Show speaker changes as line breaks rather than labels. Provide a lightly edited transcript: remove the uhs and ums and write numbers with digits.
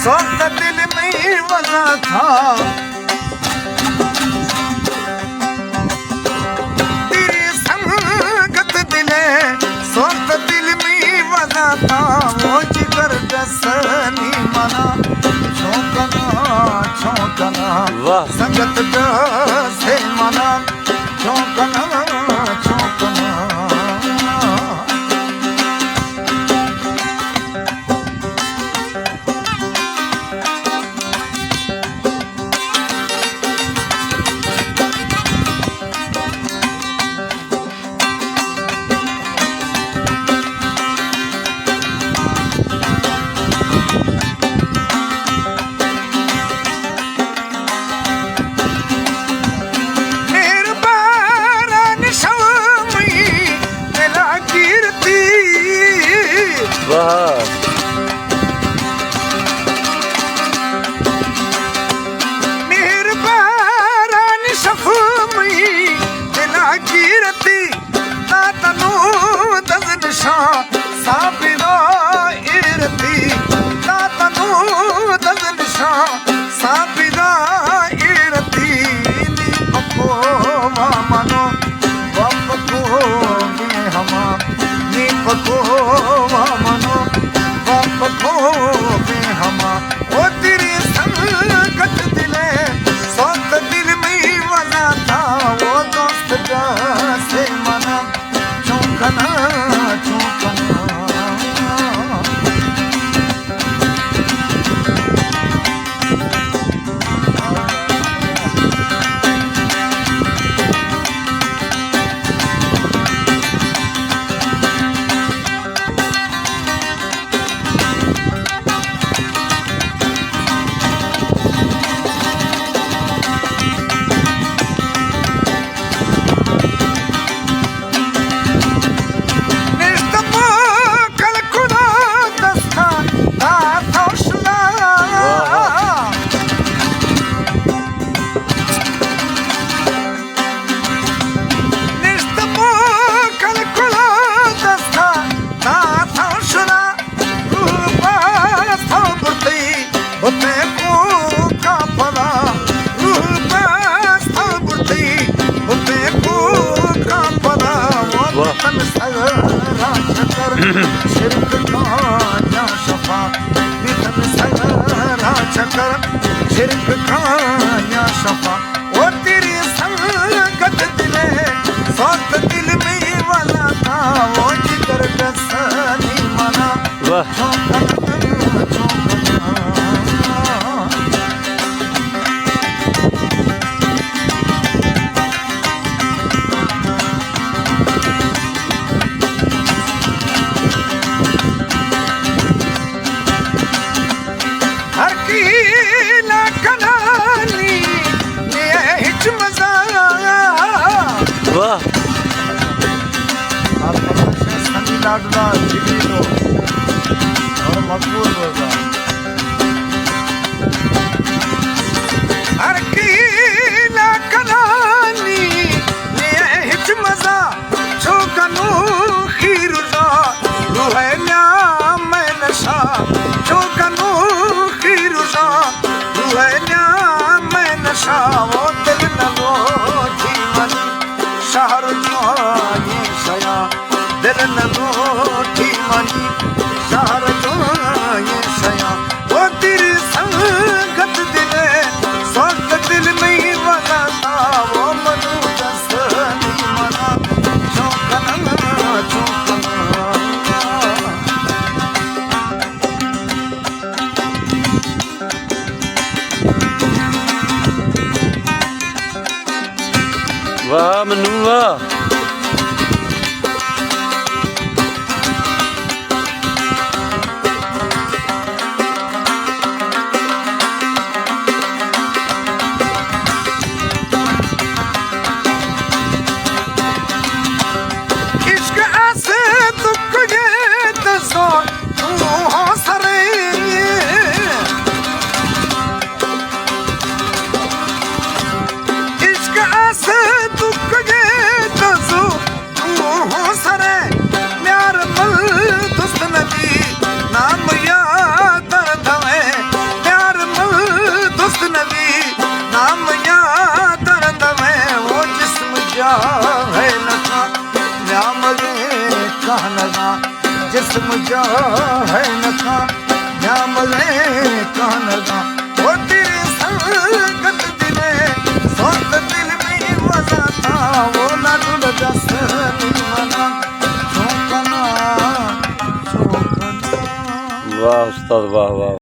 सोच दिल में वजह था तेरी संगत दिले सोच दिल में वजह था वो जिगर जसनी मना छोकना संगत जसे मना छोकना शिरक खाया शफा ओ तेरी संगत दिले सोच दिल में वाला था वो जिगर जसनी मना लाडला जिगरी और मकबूल होगा हर की ना कनानी ने हिच मजा छोकनु खीरुजा रुहे न्या मैं नशा छोकनु खीरुजा रुहे न्या मैं नशा वो दिल न लो जीवन शहर जो ये शया दिल न लोठी मनी शहर जो ये शया वो तेरी संगत दिले सोच दिल में वजह था वो मनु जसनी मना छोकना
वाह मनु वाह
है नशा नाम ले कहना जिस्म जा है नशा नाम ले कहना वो तेरी संगत दिले सोत दिल में मजा था वो ना तुल दस मना
वाह उस्ताद वाह वाह।